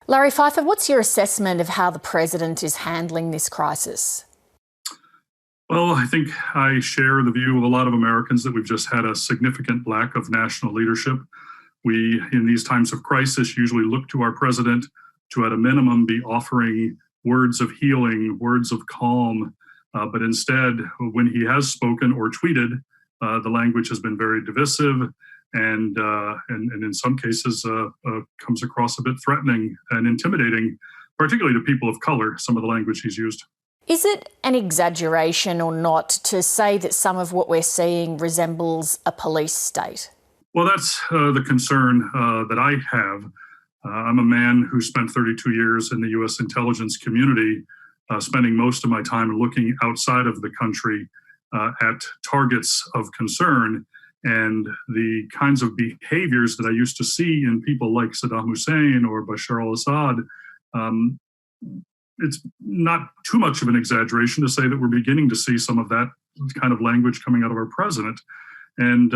Larry Pfeiffer, what's your assessment of how the president is handling this crisis? Well, I think I share the view of a lot of Americans that we've just had a significant lack of national leadership. We, in these times of crisis, usually look to our president to, at a minimum, be offering words of healing, words of calm. But instead, when he has spoken or tweeted, the language has been very divisive and in some cases comes across a bit threatening and intimidating, particularly to people of color, some of the language he's used. Is it an exaggeration or not to say that some of what we're seeing resembles a police state? Well, that's the concern that I have. I'm a man who spent 32 years in the U.S. intelligence community, spending most of my time looking outside of the country at targets of concern. And the kinds of behaviors that I used to see in people like Saddam Hussein or Bashar al-Assad, it's not too much of an exaggeration to say that we're beginning to see some of that kind of language coming out of our president. And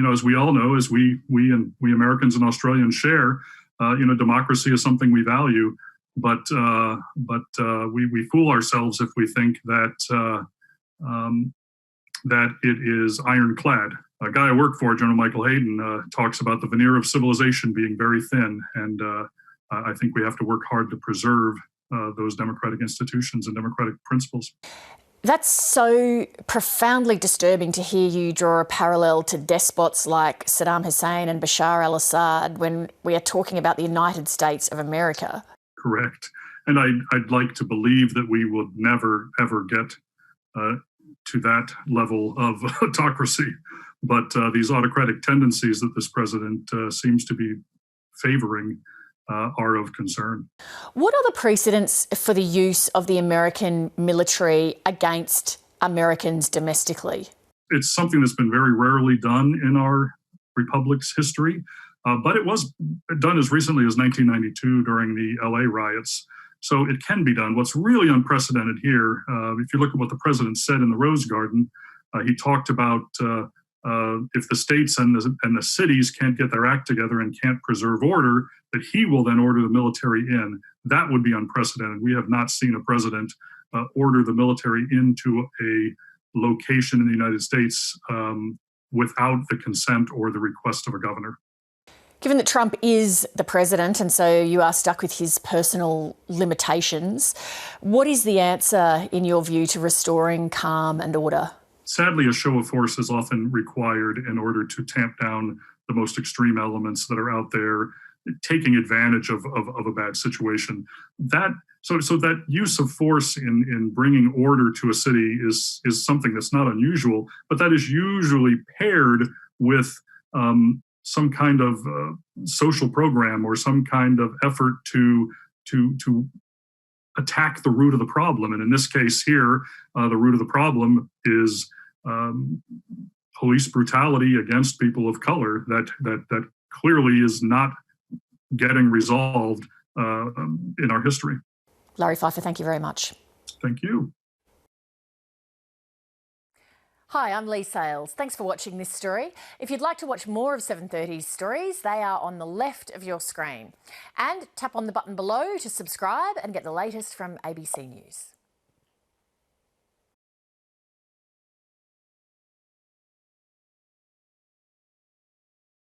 as we all know, as we Americans and Australians share, democracy is something we value, but we fool ourselves if we think that that it is ironclad. A guy I work for, General Michael Hayden, talks about the veneer of civilization being very thin, and I think we have to work hard to preserve those democratic institutions and democratic principles. That's so profoundly disturbing to hear you draw a parallel to despots like Saddam Hussein and Bashar al-Assad when we are talking about the United States of America. Correct. And I'd like to believe that we will never, ever get to that level of autocracy. But these autocratic tendencies that this president seems to be favoring are of concern. What are the precedents for the use of the American military against Americans domestically? It's something that's been very rarely done in our republic's history, but it was done as recently as 1992 during the LA riots. So it can be done. What's really unprecedented here, if you look at what the president said in the Rose Garden, he talked about if the states and the cities can't get their act together and can't preserve order, that he will then order the military in. That would be unprecedented. We have not seen a president order the military into a location in the United States without the consent or the request of a governor. Given that Trump is the president and so you are stuck with his personal limitations, what is the answer, in your view, to restoring calm and order? Sadly, a show of force is often required in order to tamp down the most extreme elements that are out there, taking advantage of a bad situation. So that use of force in bringing order to a city is something that's not unusual, but that is usually paired with some kind of social program or some kind of effort to attack the root of the problem. And in this case here, the root of the problem is police brutality against people of color that clearly is not getting resolved in our history. Larry Pfeiffer, thank you very much. Thank you. Hi, I'm Lee Sales. Thanks for watching this story. If you'd like to watch more of 730's stories, they are on the left of your screen. And tap on the button below to subscribe and get the latest from ABC News.